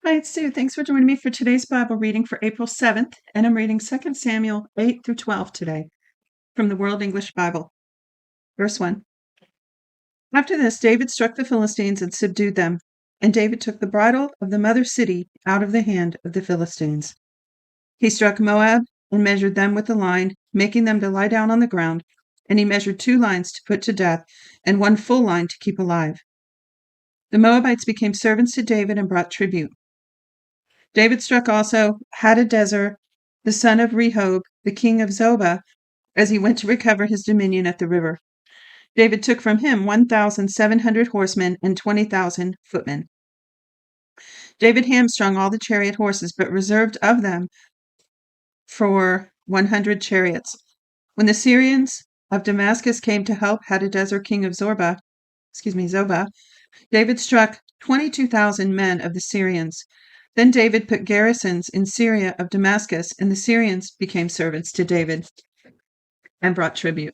Hi, it's Sue. Thanks for joining me for today's Bible reading for April 7th, and I'm reading 2 Samuel 8 through 12 today from the World English Bible. Verse 1. After this, David struck the Philistines and subdued them, and David took the bridle of the mother city out of the hand of the Philistines. He struck Moab and measured them with a line, making them to lie down on the ground, and he measured 2 lines to put to death and 1 full line to keep alive. The Moabites became servants to David and brought tribute. David struck also Hadadezer, the son of Rehob, the king of Zobah, as he went to recover his dominion at the river. David took from him 1,700 horsemen and 20,000 footmen. David hamstrung all the chariot horses, but reserved of them for 100 chariots. When the Syrians of Damascus came to help Hadadezer, king of Zobah, David struck 22,000 men of the Syrians. Then David put garrisons in Syria of Damascus, and the Syrians became servants to David and brought tribute.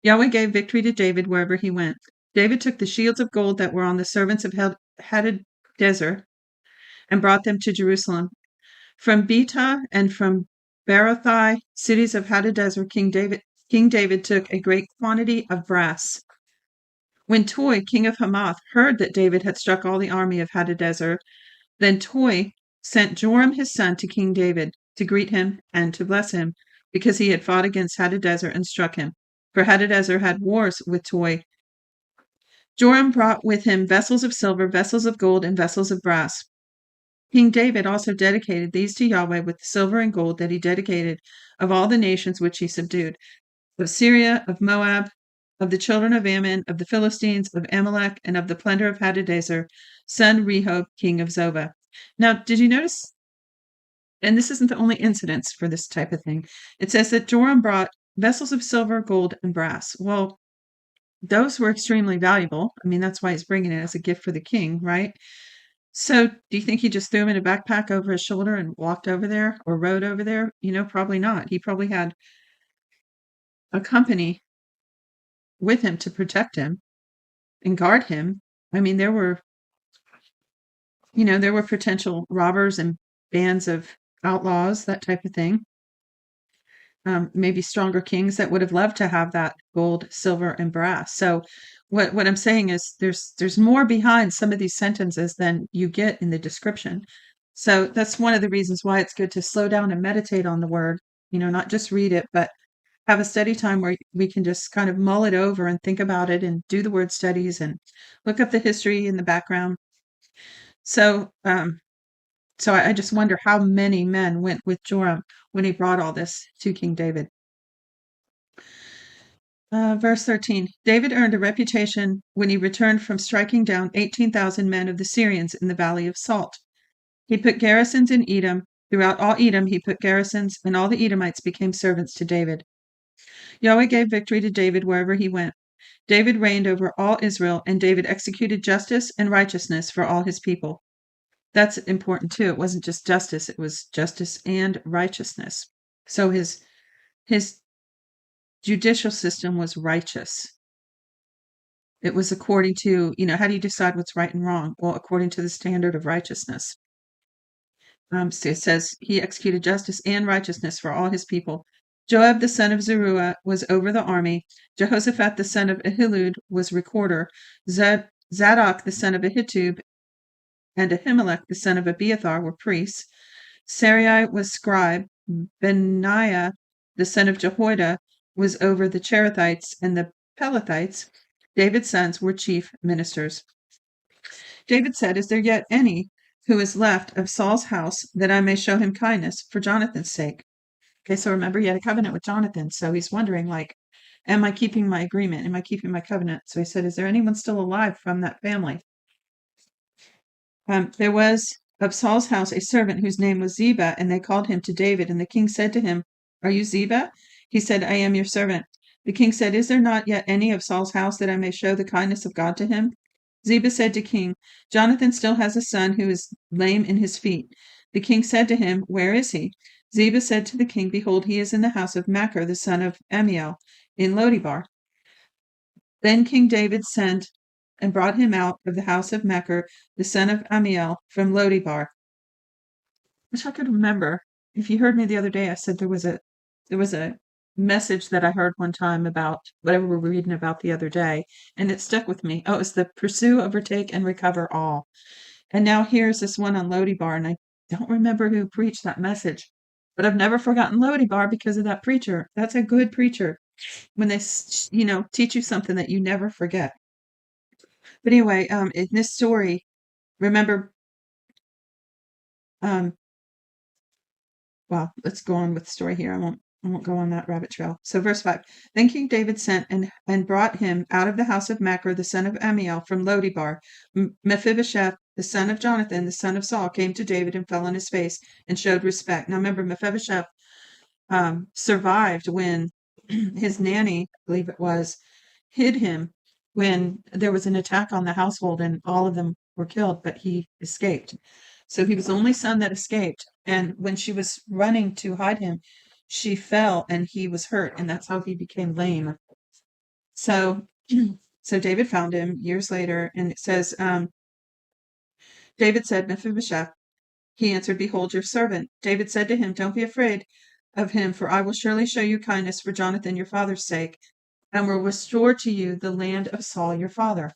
Yahweh gave victory to David wherever he went. David took the shields of gold that were on the servants of Hadadezer and brought them to Jerusalem. From Betah and from Berothai, cities of Hadadezer, King David took a great quantity of brass. When Toi, king of Hamath, heard that David had struck all the army of Hadadezer, then Toi sent Joram his son to King David to greet him and to bless him, because he had fought against Hadadezer and struck him. For Hadadezer had wars with Toi. Joram brought with him vessels of silver, vessels of gold, and vessels of brass. King David also dedicated these to Yahweh with the silver and gold that he dedicated of all the nations which he subdued, of Syria, of Moab, of the children of Ammon, of the Philistines, of Amalek, and of the plunder of Hadadezer, son Rehob, king of Zobah. Now, did you notice, and this isn't the only incidence for this type of thing, it says that Joram brought vessels of silver, gold, and brass. Well, those were extremely valuable. I mean, that's why he's bringing it as a gift for the king, right? So, do you think he just threw them in a backpack over his shoulder and walked over there or rode over there? Probably not. He probably had a company with him to protect him and guard him. I mean, there were potential robbers and bands of outlaws, that type of thing. Maybe stronger kings that would have loved to have that gold, silver, and brass. So what I'm saying is there's more behind some of these sentences than you get in the description. So that's one of the reasons why it's good to slow down and meditate on the word, not just read it, but have a study time where we can just kind of mull it over and think about it and do the word studies and look up the history in the background. So I just wonder how many men went with Joram when he brought all this to King David. Verse 13. David earned a reputation when he returned from striking down 18,000 men of the Syrians in the Valley of Salt. He put garrisons in Edom. Throughout all Edom he put garrisons, and all the Edomites became servants to David. Yahweh gave victory to David wherever he went. David reigned over all Israel, and David executed justice and righteousness for all his people. That's important too. It wasn't just justice, it was justice and righteousness. So his judicial system was righteous. It was according to, how do you decide what's right and wrong? Well, according to the standard of righteousness. So it says he executed justice and righteousness for all his people. Joab the son of Zeruiah was over the army. Jehoshaphat the son of Ahilud was recorder. Zadok the son of Ahitub and Ahimelech the son of Abiathar were priests. Sarai was scribe. Benaiah the son of Jehoiada was over the Cherethites, and the Pelethites, David's sons, were chief ministers. David said, "Is there yet any who is left of Saul's house, that I may show him kindness for Jonathan's sake?" Okay, so remember, he had a covenant with Jonathan, so he's wondering, am I keeping my agreement? Am I keeping my covenant? So he said, "Is there anyone still alive from that family?" There was of Saul's house a servant whose name was Ziba, and they called him to David. And the king said to him, "Are you Ziba?" He said, "I am your servant." The king said, "Is there not yet any of Saul's house, that I may show the kindness of God to him?" Ziba said to king, "Jonathan still has a son who is lame in his feet." The king said to him, "Where is he?" Ziba said to the king, "Behold, he is in the house of Machir, the son of Ammiel, in Lodibar." Then King David sent and brought him out of the house of Machir, the son of Ammiel, from Lodibar. Wish I could remember. If you heard me the other day, I said there was a message that I heard one time about whatever we were reading about the other day, and it stuck with me. Oh, it was the pursue, overtake, and recover all. And now here's this one on Lodi Bar, and I don't remember who preached that message, but I've never forgotten Lodi Bar because of that preacher. That's a good preacher when they, teach you something that you never forget. But anyway, in this story, remember, um, well, let's go on with the story here. I won't go on that rabbit trail. So verse 5. Then King David sent and brought him out of the house of Machir, the son of Ammiel, from Lodibar. Mephibosheth, the son of Jonathan, the son of Saul, came to David and fell on his face and showed respect. Now remember, Mephibosheth survived when his nanny, I believe it was, hid him when there was an attack on the household and all of them were killed, but he escaped. So he was the only son that escaped. And when she was running to hide him, she fell and he was hurt, and that's how he became lame. So, so David found him years later, and it says, David said, Mephibosheth. He answered, Behold your servant. David said to him, Don't be afraid of him, for I will surely show you kindness for Jonathan your father's sake, and will restore to you the land of Saul your father.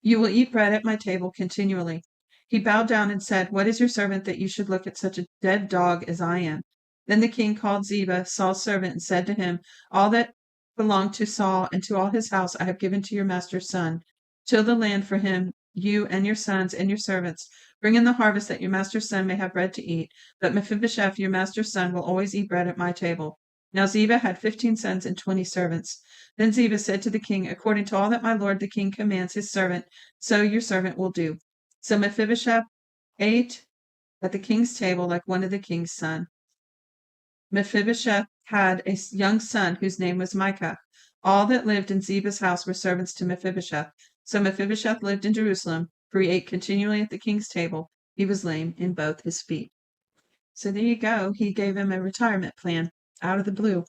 You will eat bread at my table continually. He bowed down and said, What is your servant that you should look at such a dead dog as I am? Then the king called Ziba, Saul's servant, and said to him, All that belonged to Saul and to all his house I have given to your master's son. Till the land for him, you and your sons and your servants. Bring in the harvest that your master's son may have bread to eat. But Mephibosheth, your master's son, will always eat bread at my table. Now Ziba had 15 sons and 20 servants. Then Ziba said to the king, According to all that my lord the king commands his servant, so your servant will do. So Mephibosheth ate at the king's table like one of the king's sons. Mephibosheth had a young son whose name was Micah. All that lived in Ziba's house were servants to Mephibosheth. So Mephibosheth lived in Jerusalem, for he ate continually at the king's table. He was lame in both his feet. So there you go. He gave him a retirement plan out of the blue.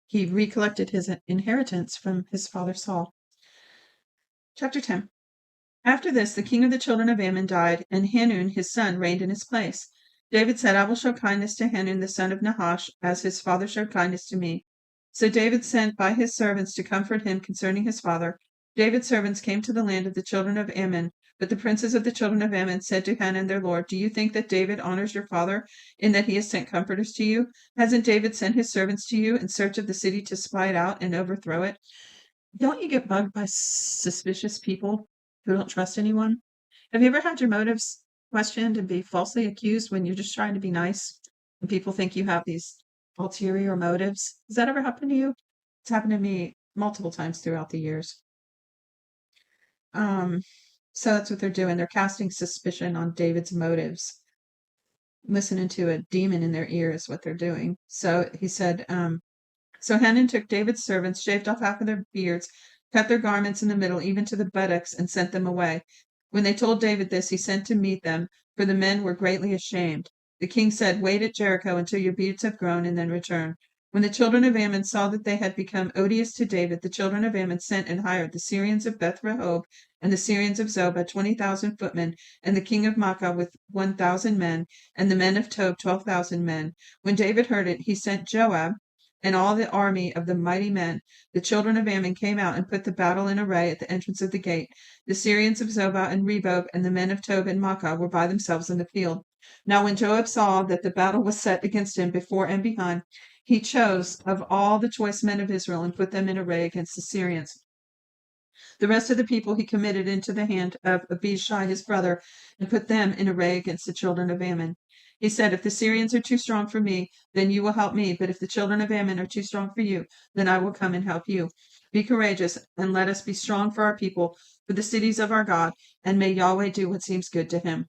He recollected his inheritance from his father Saul. Chapter 10. After this, the king of the children of Ammon died, and Hanun his son reigned in his place. David said, I will show kindness to Hanun the son of Nahash, as his father showed kindness to me. So David sent by his servants to comfort him concerning his father. David's servants came to the land of the children of Ammon, but the princes of the children of Ammon said to Hanun their lord, Do you think that David honors your father in that he has sent comforters to you? Hasn't David sent his servants to you in search of the city to spy it out and overthrow it? Don't you get bugged by suspicious people who don't trust anyone? Have you ever had your motives questioned and be falsely accused when you're just trying to be nice and people think you have these ulterior motives? Has that ever happened to you? It's happened to me multiple times throughout the years. Um, so that's what they're doing. They're casting suspicion on David's motives, listening to a demon in their ear is what they're doing. So he said, So Hanun took David's servants, shaved off half of their beards, cut their garments in the middle, even to the buttocks, and sent them away. When they told David this, he sent to meet them, for the men were greatly ashamed. The king said, Wait at Jericho until your beards have grown, and then return. When the children of Ammon saw that they had become odious to David, the children of Ammon sent and hired the Syrians of Beth Rehob and the Syrians of Zobah 20,000 footmen, and the king of Maacah with 1,000 men, and the men of Tob 12,000 men. When David heard it, he sent Joab and all the army of the mighty men. The children of Ammon came out and put the battle in array at the entrance of the gate. The Syrians of Zobah and Rebob and the men of Tob and Maacah were by themselves in the field. Now when Joab saw that the battle was set against him before and behind, he chose of all the choice men of Israel and put them in array against the Syrians. The rest of the people he committed into the hand of Abishai his brother, and put them in array against the children of Ammon. He said, If the Syrians are too strong for me, then you will help me. But if the children of Ammon are too strong for you, then I will come and help you. Be courageous, and let us be strong for our people, for the cities of our God, and may Yahweh do what seems good to him.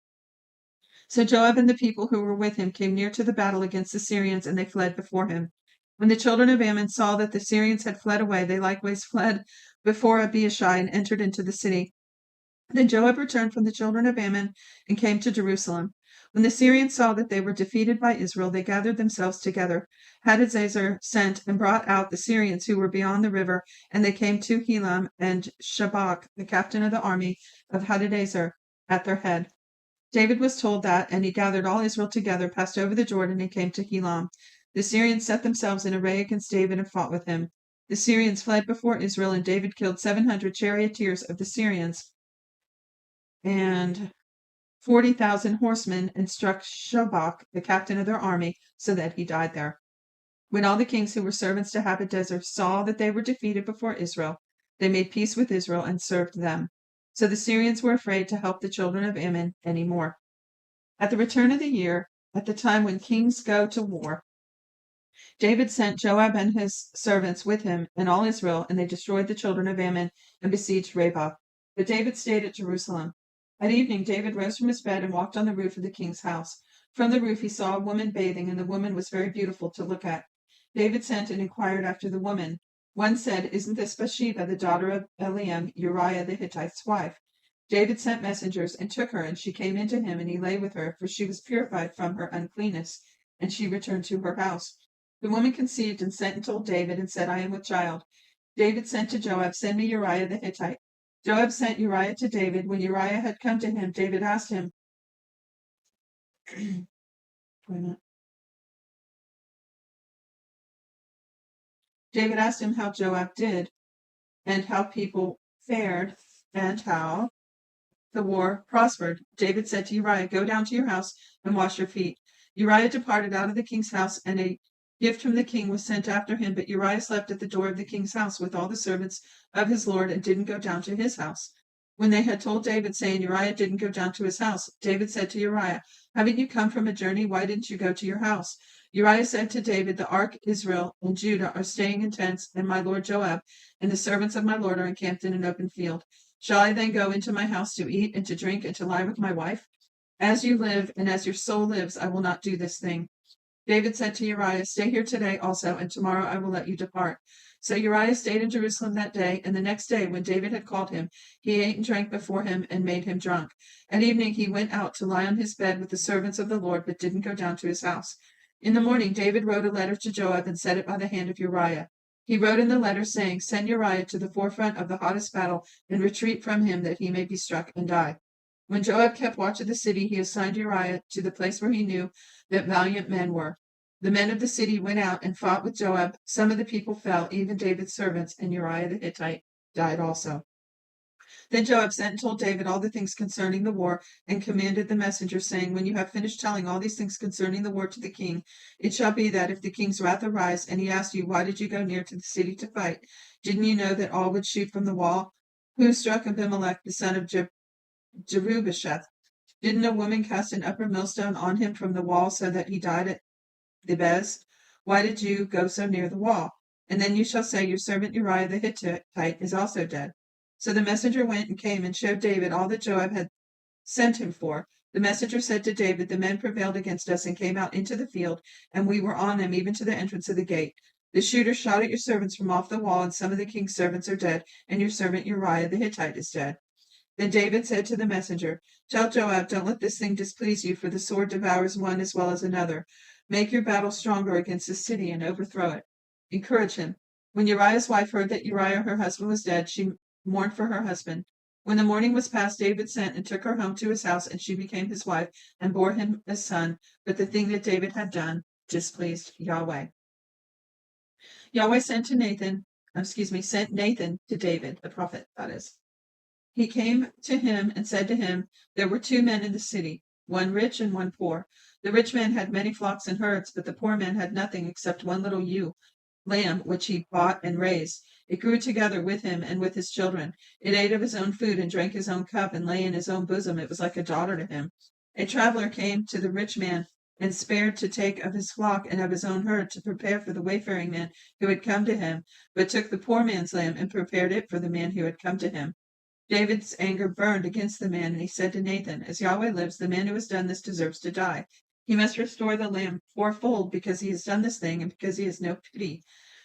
So Joab and the people who were with him came near to the battle against the Syrians, and they fled before him. When the children of Ammon saw that the Syrians had fled away, they likewise fled before Abishai and entered into the city. Then Joab returned from the children of Ammon and came to Jerusalem. When the Syrians saw that they were defeated by Israel, they gathered themselves together. Hadadezer sent and brought out the Syrians who were beyond the river, and they came to Helam and Shabak, the captain of the army of Hadadezer, at their head. David was told that, and he gathered all Israel together, passed over the Jordan, and came to Helam. The Syrians set themselves in array against David and fought with him. The Syrians fled before Israel, and David killed 700 charioteers of the Syrians and 40,000 horsemen, and struck Shobach, the captain of their army, so that he died there. When all the kings who were servants to Hadadezer saw that they were defeated before Israel, they made peace with Israel and served them. So the Syrians were afraid to help the children of Ammon any more. At the return of the year, at the time when kings go to war, David sent Joab and his servants with him and all Israel, and they destroyed the children of Ammon and besieged Rabbah. But David stayed at Jerusalem. At evening, David rose from his bed and walked on the roof of the king's house. From the roof, he saw a woman bathing, and the woman was very beautiful to look at. David sent and inquired after the woman. One said, "Isn't this Bathsheba, the daughter of Eliam, Uriah the Hittite's wife?" David sent messengers and took her, and she came into him, and he lay with her, for she was purified from her uncleanness, and she returned to her house. The woman conceived and sent and told David, and said, "I am with child." David sent to Joab, "Send me Uriah the Hittite." Joab sent Uriah to David. When Uriah had come to him, David asked him, David asked him how Joab did, and how people fared, and how the war prospered. David said to Uriah, "Go down to your house and wash your feet." Uriah departed out of the king's house, and a gift from the king was sent after him. But Uriah slept at the door of the king's house with all the servants of his lord, and didn't go down to his house. When they had told David, saying, "Uriah didn't go down to his house," David said to Uriah, "Haven't you come from a journey? Why didn't you go to your house?" Uriah said to David, "The ark, Israel, and Judah are staying in tents, and my lord Joab and the servants of my lord are encamped in an open field. Shall I then go into my house to eat and to drink and to lie with my wife? As you live, and as your soul lives, I will not do this thing." David said to Uriah, "Stay here today also, and tomorrow I will let you depart." So Uriah stayed in Jerusalem that day, and the next day, when David had called him, he ate and drank before him and made him drunk. At evening he went out to lie on his bed with the servants of the Lord, but didn't go down to his house. In the morning David wrote a letter to Joab and set it by the hand of Uriah. He wrote in the letter, saying, "Send Uriah to the forefront of the hottest battle, and retreat from him, that he may be struck and die." When Joab kept watch of the city, he assigned Uriah to the place where he knew that valiant men were. The men of the city went out and fought with Joab. Some of the people fell, even David's servants, and Uriah the Hittite died also. Then Joab sent and told David all the things concerning the war, and commanded the messenger, saying, "When you have finished telling all these things concerning the war to the king, it shall be that if the king's wrath arise, and he asks you, 'Why did you go near to the city to fight? Didn't you know that all would shoot from the wall? Who struck Abimelech, the son of Jerubasheth? Didn't a woman cast an upper millstone on him from the wall, so that he died at Davies? Why did you go so near the wall?' And then you shall say, 'Your servant Uriah the Hittite is also dead.'" So the messenger went and came and showed David all that Joab had sent him for. The messenger said to David, "The men prevailed against us and came out into the field, and we were on them even to the entrance of the gate. The shooters shot at your servants from off the wall, and some of the king's servants are dead, and your servant Uriah the Hittite is dead." Then David said to the messenger, "Tell Joab, don't let this thing displease you, for the sword devours one as well as another. Make your battle stronger against the city and overthrow it. Encourage him." When Uriah's wife heard that Uriah her husband was dead, she mourned for her husband. When the morning was past, David sent and took her home to his house, and she became his wife and bore him a son. But the thing that David had done displeased Yahweh. Yahweh sent Nathan to David, the prophet, that is. He came to him and said to him, "There were two men in the city, one rich and one poor. The rich man had many flocks and herds, but the poor man had nothing except one little ewe lamb, which he bought and raised. It grew together with him and with his children. It ate of his own food and drank his own cup and lay in his own bosom. It was like a daughter to him. A traveler came to the rich man and spared to take of his flock and of his own herd to prepare for the wayfaring man who had come to him, but took the poor man's lamb and prepared it for the man who had come to him." David's anger burned against the man, and he said to Nathan, "As Yahweh lives, the man who has done this deserves to die. He must restore the lamb fourfold, because he has done this thing and because he has no pity."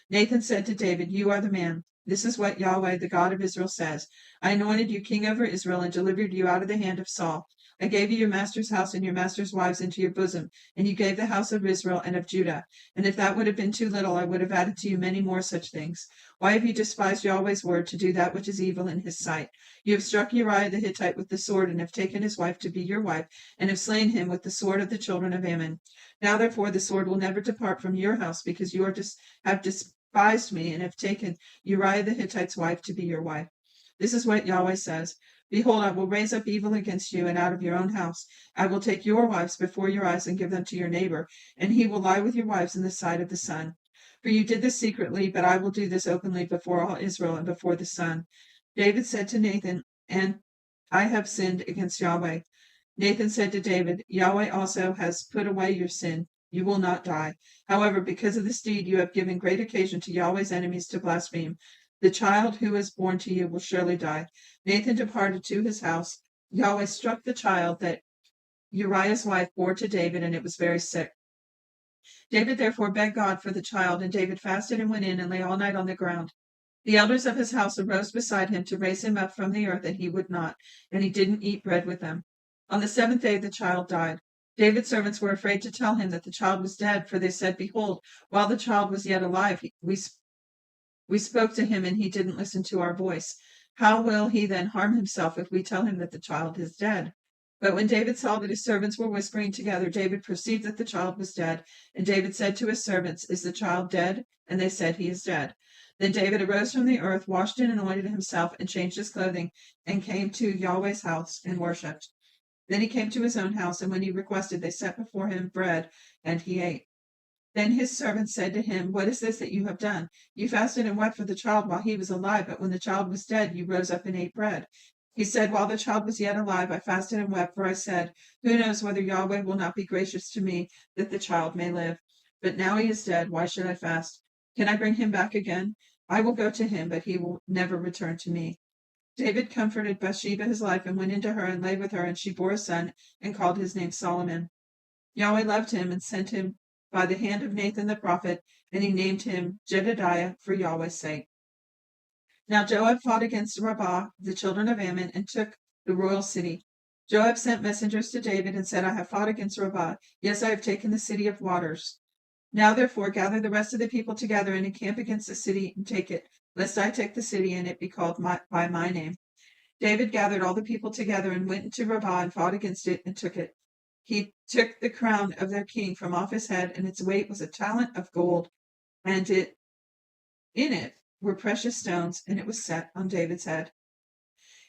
Nathan said to David, "You are the man. This is what Yahweh, the God of Israel, says. I anointed you king over Israel and delivered you out of the hand of Saul. I gave you your master's house and your master's wives into your bosom, and you gave the house of Israel and of Judah. And if that would have been too little, I would have added to you many more such things. Why have you despised Yahweh's word to do that which is evil in his sight? You have struck Uriah the Hittite with the sword, and have taken his wife to be your wife, and have slain him with the sword of the children of Ammon. Now therefore the sword will never depart from your house, because you have despised me, and have taken Uriah the Hittite's wife to be your wife. This is what Yahweh says. Behold, I will raise up evil against you, and out of your own house I will take your wives before your eyes and give them to your neighbor, and he will lie with your wives in the sight of the sun. For you did this secretly, but I will do this openly before all Israel and before the sun. David said to Nathan, and I have sinned against Yahweh. Nathan said to David, Yahweh also has put away your sin. You will not die. However, because of this deed, you have given great occasion to Yahweh's enemies to blaspheme. The child who is born to you will surely die. Nathan departed to his house. Yahweh struck the child that Uriah's wife bore to David, and it was very sick. David therefore begged God for the child, and David fasted and went in and lay all night on the ground. The elders of his house arose beside him to raise him up from the earth, and he would not, and he didn't eat bread with them. On the seventh day the child died. David's servants were afraid to tell him that the child was dead, for they said, Behold, while the child was yet alive, we spoke to him, and he didn't listen to our voice. How will he then harm himself if we tell him that the child is dead? But when David saw that his servants were whispering together, David perceived that the child was dead. And David said to his servants, Is the child dead? And they said, He is dead. Then David arose from the earth, washed and anointed himself, and changed his clothing, and came to Yahweh's house and worshipped. Then he came to his own house, and when he requested, they set before him bread, and he ate. Then his servants said to him, What is this that you have done? You fasted and wept for the child while he was alive, but when the child was dead, you rose up and ate bread. He said, While the child was yet alive, I fasted and wept, for I said, Who knows whether Yahweh will not be gracious to me, that the child may live? But now he is dead. Why should I fast? Can I bring him back again? I will go to him, but he will never return to me. David comforted Bathsheba his wife, and went into her and lay with her, and she bore a son, and called his name Solomon. Yahweh loved him and sent him by the hand of Nathan the prophet, and he named him Jedediah for Yahweh's sake. Now Joab fought against Rabbah, the children of Ammon, and took the royal city. Joab sent messengers to David and said, I have fought against Rabbah. Yes, I have taken the city of waters. Now therefore gather the rest of the people together and encamp against the city and take it, lest I take the city and it be called by my name. David gathered all the people together and went into Rabbah and fought against it and took it. He took the crown of their king from off his head, and its weight was a talent of gold, and in it were precious stones, and it was set on David's head.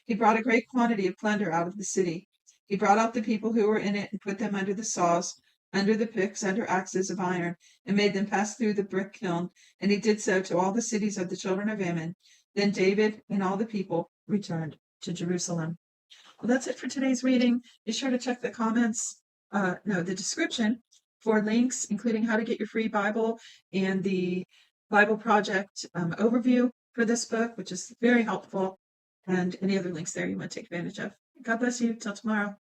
He brought a great quantity of plunder out of the city. He brought out the people who were in it and put them under the saws, under the picks, under axes of iron, and made them pass through the brick kiln, and he did so to all the cities of the children of Ammon. Then David and all the people returned to Jerusalem. Well, that's it for today's reading. Be sure to check the the description for links, including how to get your free Bible and the Bible Project overview for this book, which is very helpful, and any other links there you want to take advantage of. God bless you. Till tomorrow.